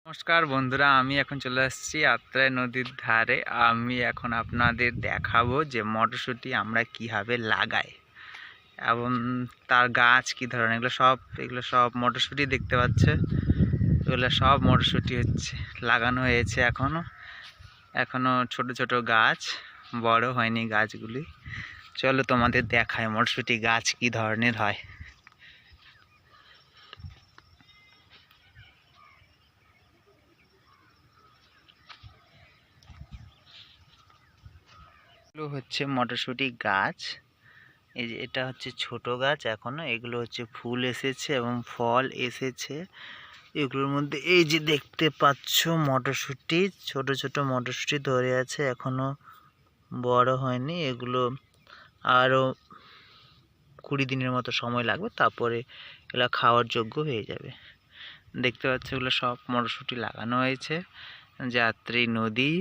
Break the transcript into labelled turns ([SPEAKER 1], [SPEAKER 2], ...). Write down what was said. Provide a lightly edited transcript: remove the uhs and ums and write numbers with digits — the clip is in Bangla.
[SPEAKER 1] নমস্কার বন্ধুরা, আমি এখন চলে আসছি আত্রাই নদীর ধারে। আমি এখন আপনাদের দেখাবো যে মটরশুঁটি আমরা কিভাবে লাগাই এবং তার গাছ কি ধরনের। এগুলো সব মটরশুঁটি দেখতে পাচ্ছে। এগুলো সব মটরশুঁটি হচ্ছে লাগানো হয়েছে। এখনো ছোট ছোট গাছ, বড় হয়নি গাছগুলি। চলো তোমাদের দেখায় মটরশুঁটি গাছ কি ধরনের হয়। এগুলো হচ্ছে মটরশুঁটি গাছ। এই যে এটা হচ্ছে ছোট গাছ এখনো, এগুলো হচ্ছে ফুল এসেছে এবং ফল এসেছে। এগুলোর মধ্যে এই যে দেখতে পাচ্ছ মটরশুঁটি, ছোট ছোট মটরশুঁটি ধরে আছে, এখনো বড় হয়নি। এগুলো আরও 20 দিনের মতো সময় লাগবে, তারপরে এগুলো খাওয়ার যোগ্য হয়ে যাবে। দেখতে পাচ্ছ এগুলো সব মটরশুঁটি লাগানো হয়েছে। যাত্রী নদী।